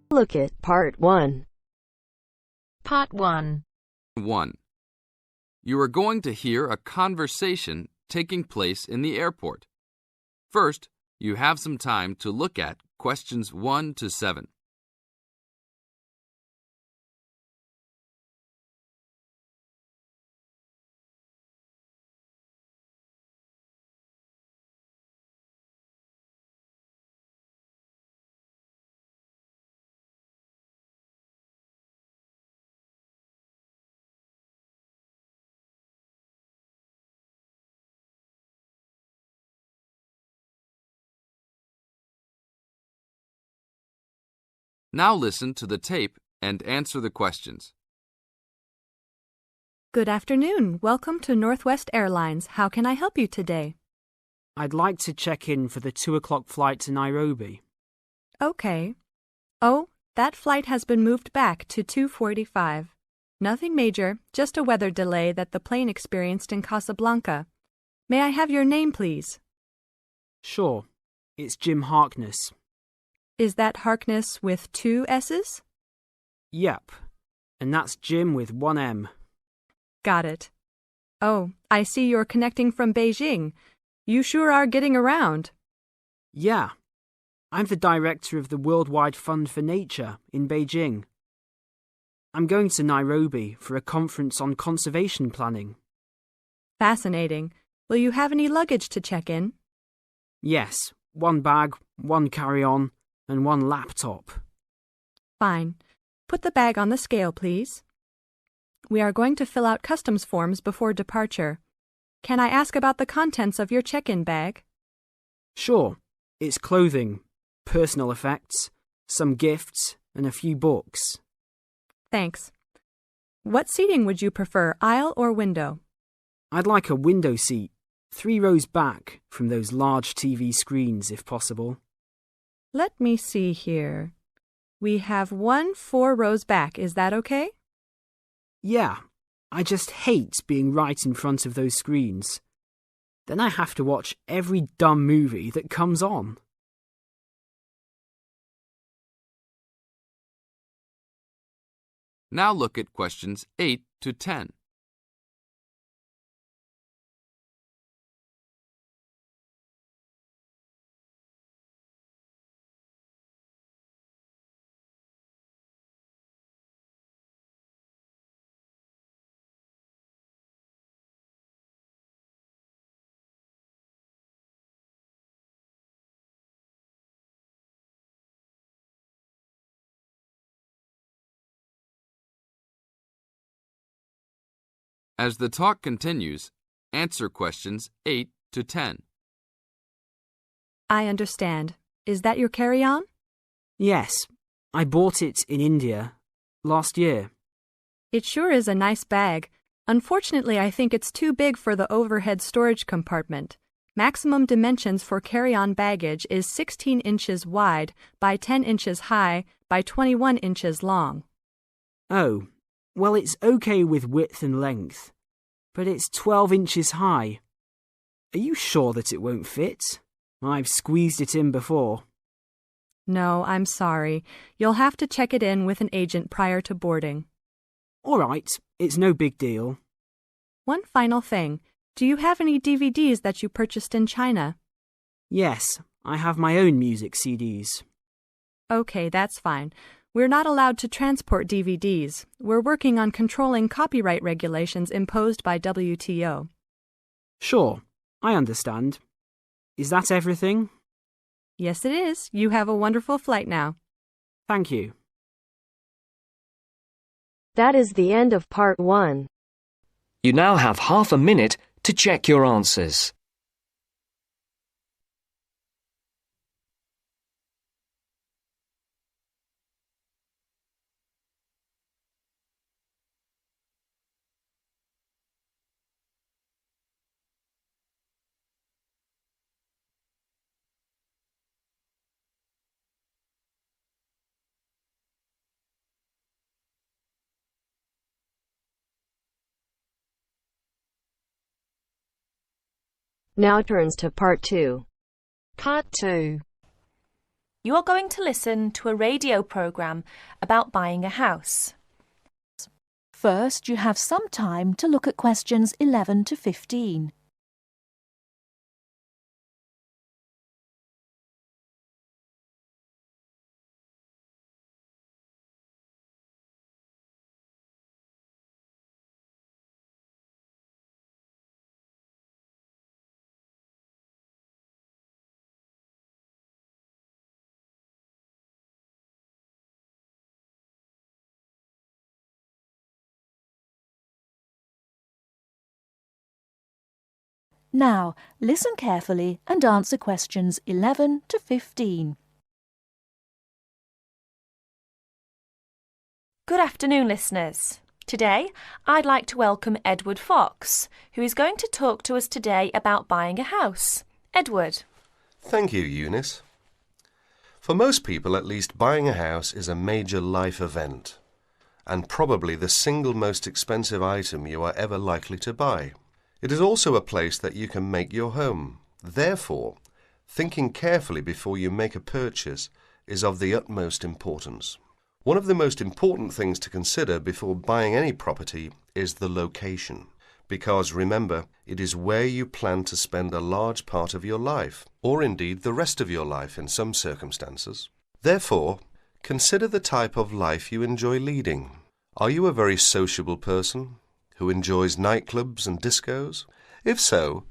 Look at Part 1. Part 1. 1. You are going to hear a conversation taking place in the airport. First, you have some time to look at questions 1 to 7. Now listen to the tape and answer the questions. Good afternoon. Welcome to Northwest Airlines. How can I help you today? I'd like to check in for the 2 o'clock flight to Nairobi. Okay. Oh, that flight has been moved back to 2:45. Nothing major, just a weather delay that the plane experienced in Casablanca. May I have your name, please? Sure. It's Jim Harkness. Is that Harkness with 2 S's? Yep. And that's Jim with 1 M. Got it. Oh, I see you're connecting from Beijing. You sure are getting around. Yeah. I'm the director of the Worldwide Fund for Nature in Beijing. I'm going to Nairobi for a conference on conservation planning. Fascinating. Will you have any luggage to check in? Yes. 1 bag, 1 carry-on, and 1 laptop. Fine. Put the bag on the scale, please. We are going to fill out customs forms before departure. Can I ask about the contents of your check-in bag? Sure. It's clothing, personal effects, some gifts, and a few books. Thanks. What seating would you prefer, aisle or window? I'd like a window seat, 3 rows back from those large TV screens if possible. Let me see here. We have 1 4 rows back. Is that okay? Yeah, I just hate being right in front of those screens. Then I have to watch every dumb movie that comes on. Now look at questions 8 to 10. As the talk continues, answer questions 8 to 10. I understand. Is that your carry-on? Yes, I bought it in India last year. It sure is a nice bag. Unfortunately, I think it's too big for the overhead storage compartment. Maximum dimensions for carry-on baggage is 16 inches wide by 10 inches high by 21 inches long. Oh, well, it's okay with width and length, but it's 12 inches high. Are you sure that it won't fit? I've squeezed it in before. No, I'm sorry. You'll have to check it in with an agent prior to boarding. All right, it's no big deal. One final thing. Do you have any DVDs that you purchased in China? Yes, I have my own music CDs. Okay, that's fine. We're not allowed to transport DVDs. We're working on controlling copyright regulations imposed by WTO. Sure, I understand. Is that everything? Yes, it is. You have a wonderful flight now. Thank you. That is the end of Part 1. You now have half a minute to check your answers. Now turns to Part 2. Part 2. You are going to listen to a radio program about buying a house. First, you have some time to look at questions 11 to 15. Now, listen carefully and answer questions 11 to 15. Good afternoon, listeners. Today, I'd like to welcome Edward Fox, who is going to talk to us today about buying a house. Edward. Thank you, Eunice. For most people, at least, buying a house is a major life event, and probably the single most expensive item you are ever likely to buy. It is also a place that you can make your home. Therefore, thinking carefully before you make a purchase is of the utmost importance. One of the most important things to consider before buying any property is the location, because remember, it is where you plan to spend a large part of your life, or indeed the rest of your life in some circumstances. Therefore, consider the type of life you enjoy leading. Are you a very sociable person who enjoys nightclubs and discos? If so,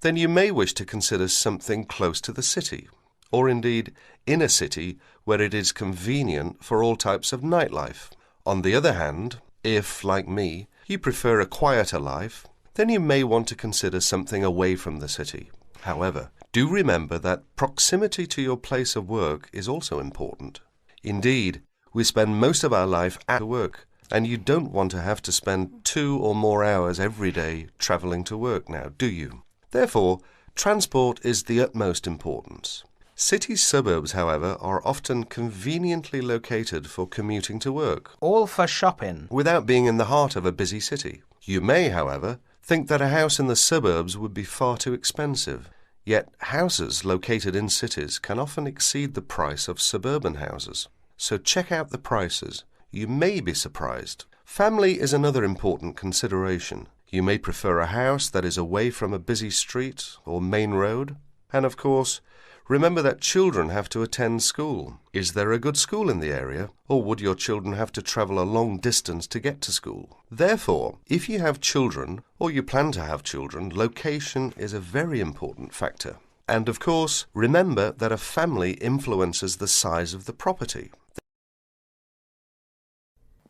then you may wish to consider something close to the city, or indeed in a city where it is convenient for all types of nightlife. On the other hand, if, like me, you prefer a quieter life, then you may want to consider something away from the city. However, do remember that proximity to your place of work is also important. Indeed, we spend most of our life at work, and you don't want to have to spend 2 or more hours every day travelling to work now, do you? Therefore, transport is the utmost importance. City suburbs, however, are often conveniently located for commuting to work, All for shopping. without being in the heart of a busy city. You may, however, think that a house in the suburbs would be far too expensive. Yet houses located in cities can often exceed the price of suburban houses. So check out the prices. You may be surprised. Family is another important consideration. You may prefer a house that is away from a busy street or main road. And of course, remember that children have to attend school. Is there a good school in the area, or would your children have to travel a long distance to get to school? Therefore, if you have children, or you plan to have children, location is a very important factor. And of course, remember that a family influences the size of the property.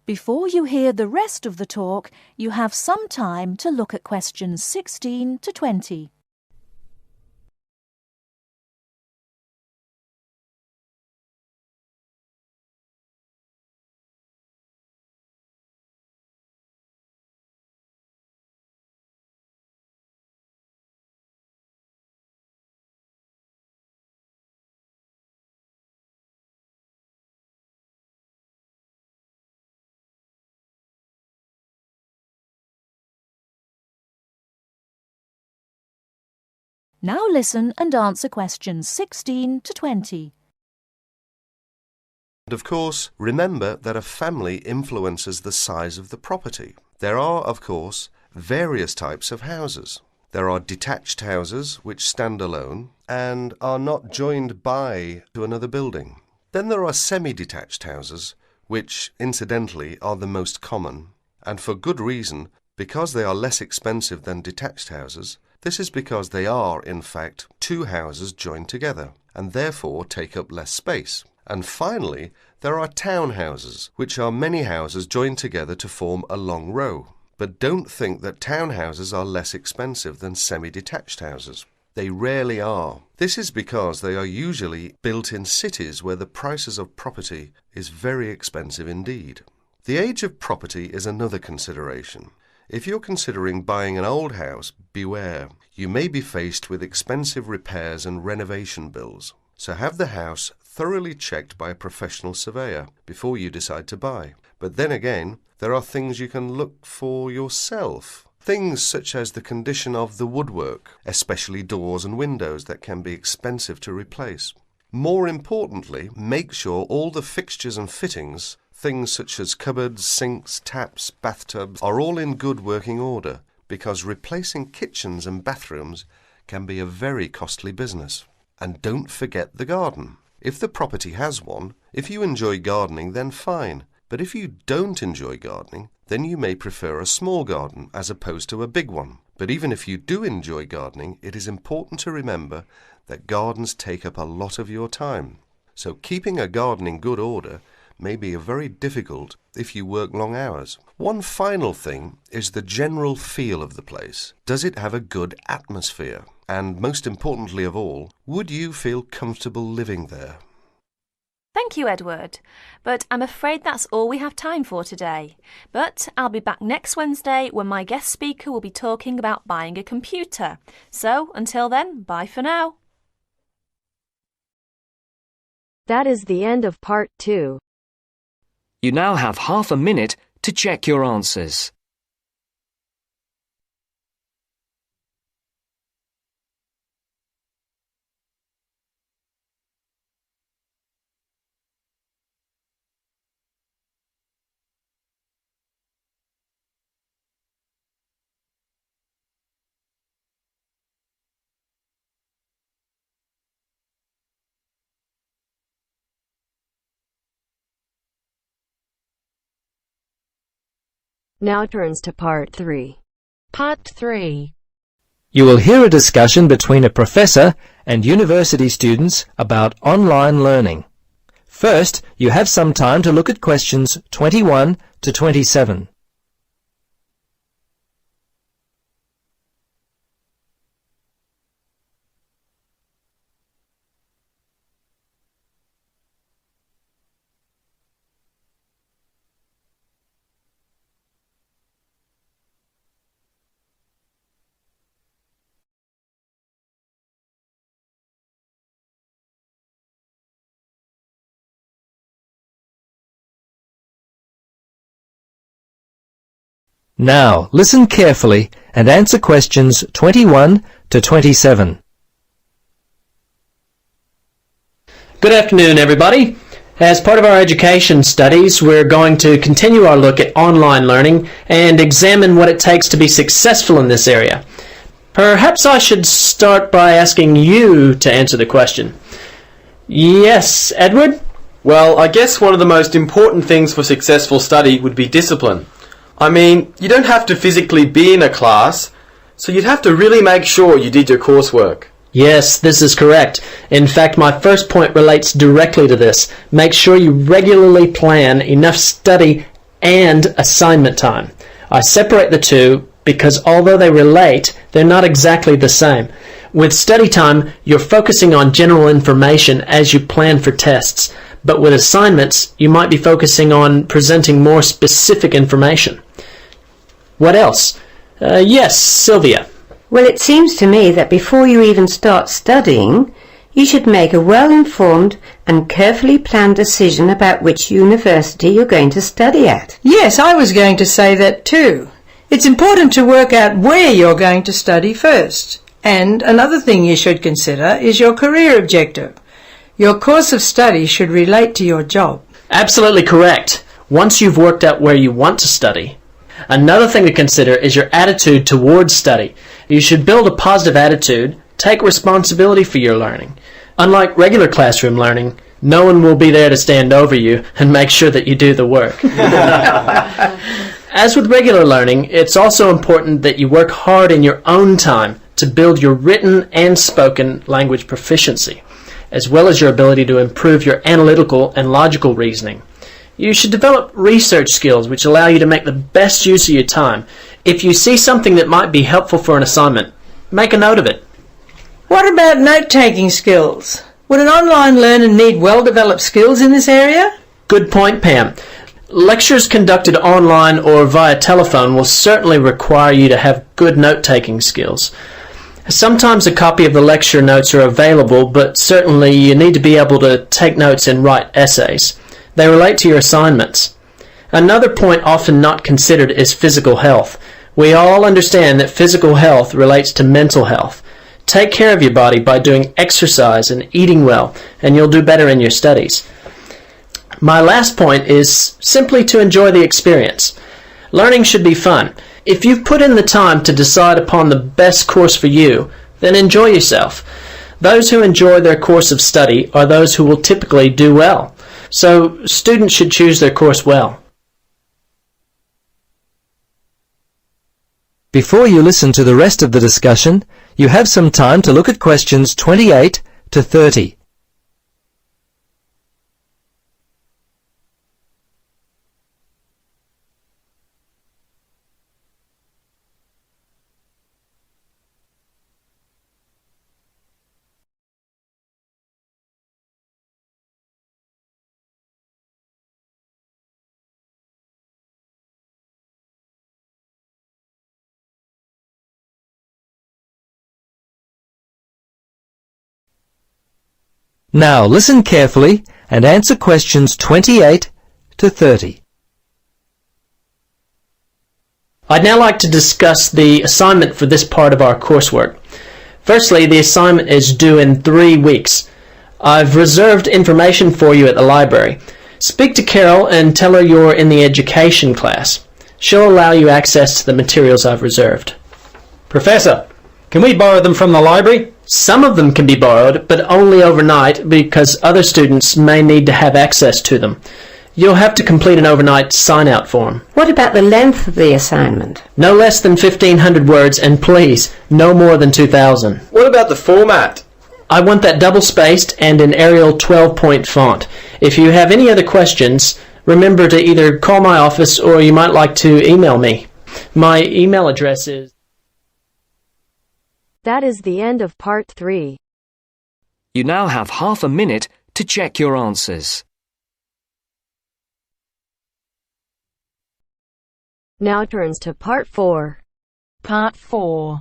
Before you hear the rest of the talk, you have some time to look at questions 16 to 20. Now listen and answer questions 16 to 20. And of course, remember that a family influences the size of the property. There are, of course, various types of houses. There are detached houses which stand alone and are not joined by to another building. Then there are semi-detached houses, which, incidentally, are the most common, and for good reason, because they are less expensive than detached houses. This is because they are, in fact, 2 houses joined together, and therefore take up less space. And finally, there are townhouses, which are many houses joined together to form a long row. But don't think that townhouses are less expensive than semi-detached houses. They rarely are. This is because they are usually built in cities where the prices of property is very expensive indeed. The age of property is another consideration. If you're considering buying an old house, beware. You may be faced with expensive repairs and renovation bills. So have the house thoroughly checked by a professional surveyor before you decide to buy. But then again, there are things you can look for yourself. Things such as the condition of the woodwork, especially doors and windows that can be expensive to replace. More importantly, make sure all the fixtures and fittings, things such as cupboards, sinks, taps, bathtubs, are all in good working order, because replacing kitchens and bathrooms can be a very costly business. And don't forget the garden. If the property has one, if you enjoy gardening, then fine. But if you don't enjoy gardening, then you may prefer a small garden as opposed to a big one. But even if you do enjoy gardening, it is important to remember that gardens take up a lot of your time. So keeping a garden in good order may be very difficult if you work long hours. One final thing is the general feel of the place. Does it have a good atmosphere? And most importantly of all, would you feel comfortable living there? Thank you, Edward. But I'm afraid that's all we have time for today. But I'll be back next Wednesday when my guest speaker will be talking about buying a computer. So until then, bye for now. That is the end of part 2. You now have half a minute to check your answers. Now turns to part 3. Part 3. You will hear a discussion between a professor and university students about online learning. First, you have some time to look at questions 21 to 27. Now, listen carefully and answer questions 21 to 27. Good afternoon, everybody. As part of our education studies, we're going to continue our look at online learning and examine what it takes to be successful in this area. Perhaps I should start by asking you to answer the question. Yes, Edward? Well, I guess one of the most important things for successful study would be discipline. I mean, you don't have to physically be in a class, so you'd have to really make sure you did your coursework. Yes, this is correct. In fact, my first point relates directly to this. Make sure you regularly plan enough study and assignment time. I separate the two because although they relate, they're not exactly the same. With study time, you're focusing on general information as you plan for tests. But with assignments, you might be focusing on presenting more specific information. What else? Yes, Sylvia. Well, it seems to me that before you even start studying, you should make a well-informed and carefully planned decision about which university you're going to study at. Yes, I was going to say that too. It's important to work out where you're going to study first. And another thing you should consider is your career objective. Your course of study should relate to your job. Absolutely correct. Once you've worked out where you want to study. Another thing to consider is your attitude towards study. You should build a positive attitude, take responsibility for your learning. Unlike regular classroom learning, no one will be there to stand over you and make sure that you do the work. As with regular learning, it's also important that you work hard in your own time to build your written and spoken language proficiency, as well as your ability to improve your analytical and logical reasoning. You should develop research skills which allow you to make the best use of your time. If you see something that might be helpful for an assignment, make a note of it. What about note-taking skills? Would an online learner need well-developed skills in this area? Good point, Pam. Lectures conducted online or via telephone will certainly require you to have good note-taking skills. Sometimes a copy of the lecture notes are available, but certainly you need to be able to take notes and write essays. They relate to your assignments. Another point often not considered is physical health. We all understand that physical health relates to mental health. Take care of your body by doing exercise and eating well, and you'll do better in your studies. My last point is simply to enjoy the experience. Learning should be fun. If you've put in the time to decide upon the best course for you, then enjoy yourself. Those who enjoy their course of study are those who will typically do well. So students should choose their course well. Before you listen to the rest of the discussion, you have some time to look at questions 28 to 30. Now listen carefully and answer questions 28 to 30. I'd now like to discuss the assignment for this part of our coursework. Firstly, the assignment is due in 3 weeks. I've reserved information for you at the library. Speak to Carol and tell her you're in the education class. She'll allow you access to the materials I've reserved. Professor, can we borrow them from the library? Some of them can be borrowed, but only overnight because other students may need to have access to them. You'll have to complete an overnight sign-out form. What about the length of the assignment? No less than 1,500 words, and please, no more than 2,000. What about the format? I want that double-spaced and in Arial 12-point font. If you have any other questions, remember to either call my office or you might like to email me. My email address is... That is the end of part 3. You now have half a minute to check your answers. Now turns to part 4. Part 4.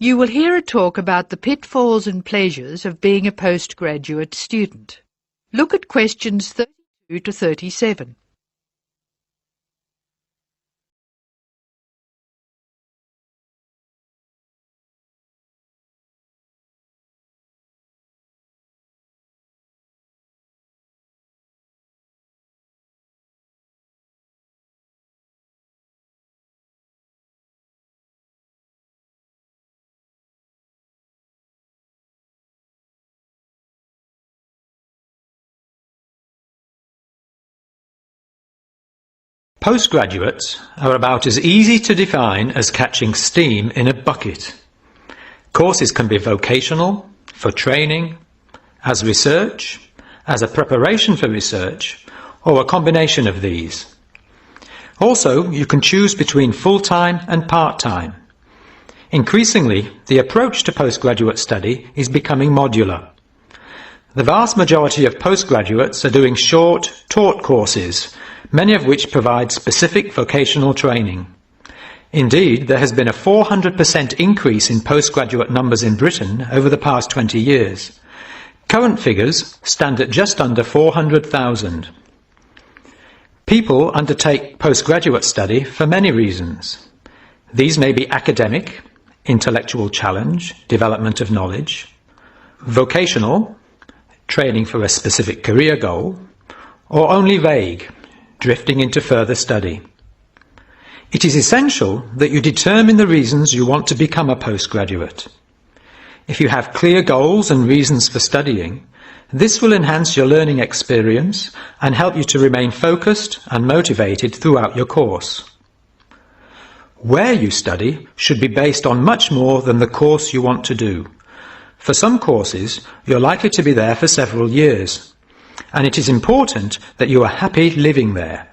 You will hear a talk about the pitfalls and pleasures of being a postgraduate student. Look at questions 32 to 37. Postgraduates are about as easy to define as catching steam in a bucket. Courses can be vocational, for training, as research, as a preparation for research, or a combination of these. Also, you can choose between full-time and part-time. Increasingly, the approach to postgraduate study is becoming modular. The vast majority of postgraduates are doing short, taught courses, many of which provide specific vocational training. Indeed, there has been a 400% increase in postgraduate numbers in Britain over the past 20 years. Current figures stand at just under 400,000. People undertake postgraduate study for many reasons. These may be academic, intellectual challenge, development of knowledge, vocational, training for a specific career goal, or only vague, drifting into further study. It is essential that you determine the reasons you want to become a postgraduate. If you have clear goals and reasons for studying, this will enhance your learning experience and help you to remain focused and motivated throughout your course. Where you study should be based on much more than the course you want to do. For some courses, you're likely to be there for several years, and it is important that you are happy living there.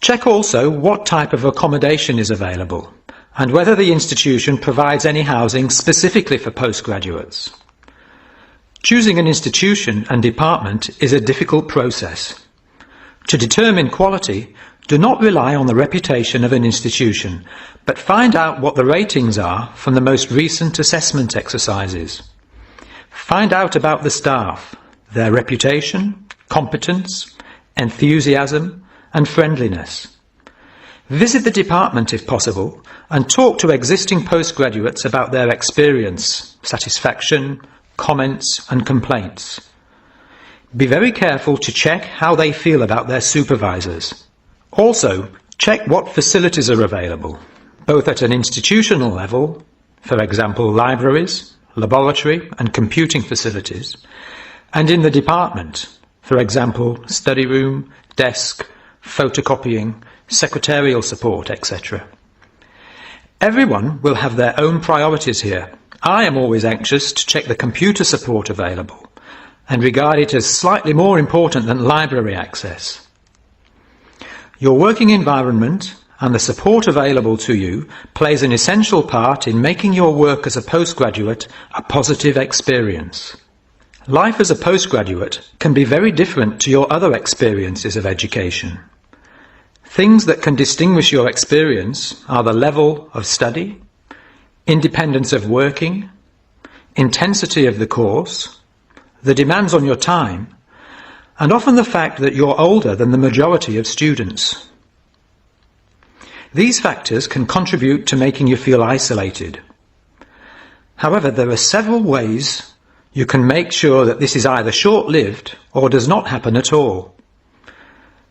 Check also what type of accommodation is available and whether the institution provides any housing specifically for postgraduates. Choosing an institution and department is a difficult process. To determine quality, do not rely on the reputation of an institution, but find out what the ratings are from the most recent assessment exercises. Find out about the staff, their reputation, competence, enthusiasm, and friendliness. Visit the department if possible and talk to existing postgraduates about their experience, satisfaction, comments and complaints. Be very careful to check how they feel about their supervisors. Also, check what facilities are available, both at an institutional level, for example libraries, laboratory and computing facilities, and in the department, for example study room, desk, photocopying, secretarial support, etc. Everyone will have their own priorities here. I am always anxious to check the computer support available and regard it as slightly more important than library access. Your working environment and the support available to you plays an essential part in making your work as a postgraduate a positive experience. Life as a postgraduate can be very different to your other experiences of education. Things that can distinguish your experience are the level of study, independence of working, intensity of the course, the demands on your time, and often the fact that you're older than the majority of students. These factors can contribute to making you feel isolated. However, there are several ways you can make sure that this is either short-lived or does not happen at all.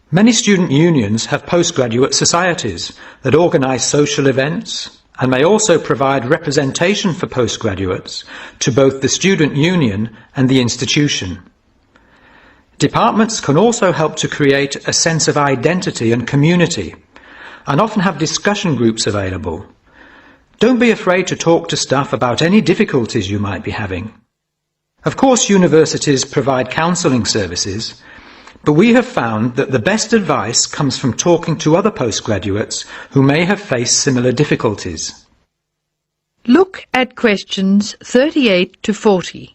Many student unions have postgraduate societies that organise social events and may also provide representation for postgraduates to both the student union and the institution. Departments can also help to create a sense of identity and community, and often have discussion groups available. Don't be afraid to talk to staff about any difficulties you might be having. Of course, universities provide counselling services, but we have found that the best advice comes from talking to other postgraduates who may have faced similar difficulties. Look at questions 38 to 40.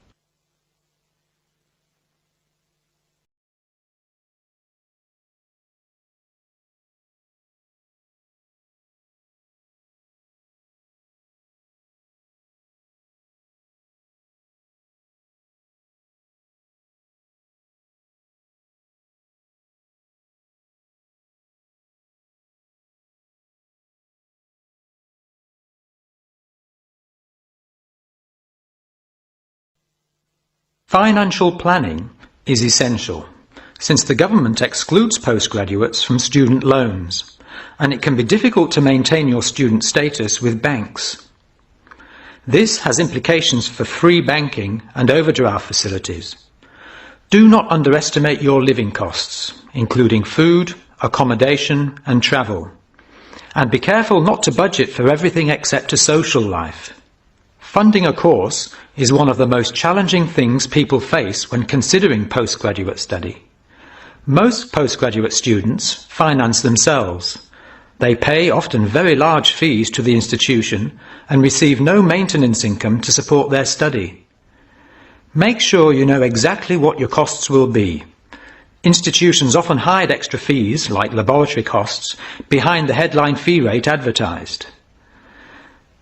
Financial planning is essential, since the government excludes postgraduates from student loans, and it can be difficult to maintain your student status with banks. This has implications for free banking and overdraft facilities. Do not underestimate your living costs, including food, accommodation and travel. And be careful not to budget for everything except a social life. Funding a course is one of the most challenging things people face when considering postgraduate study. Most postgraduate students finance themselves. They pay often very large fees to the institution and receive no maintenance income to support their study. Make sure you know exactly what your costs will be. Institutions often hide extra fees, like laboratory costs, behind the headline fee rate advertised.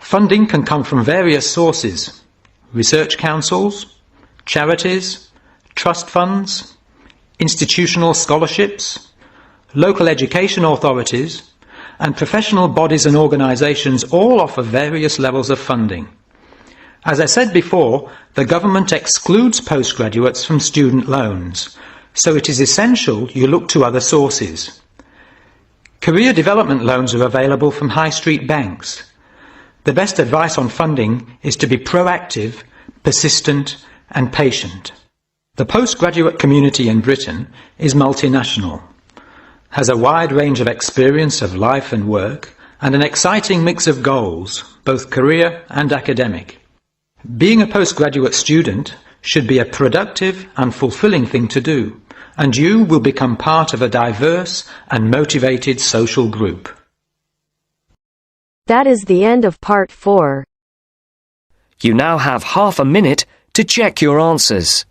Funding can come from various sources: research councils, charities, trust funds, institutional scholarships, local education authorities, and professional bodies and organisations all offer various levels of funding. As I said before, the government excludes postgraduates from student loans, so it is essential you look to other sources. Career development loans are available from high street banks. The best advice on funding is to be proactive, persistent and patient. The postgraduate community in Britain is multinational, has a wide range of experience of life and work, and an exciting mix of goals, both career and academic. Being a postgraduate student should be a productive and fulfilling thing to do, and you will become part of a diverse and motivated social group. That is the end of part 4. You now have half a minute to check your answers.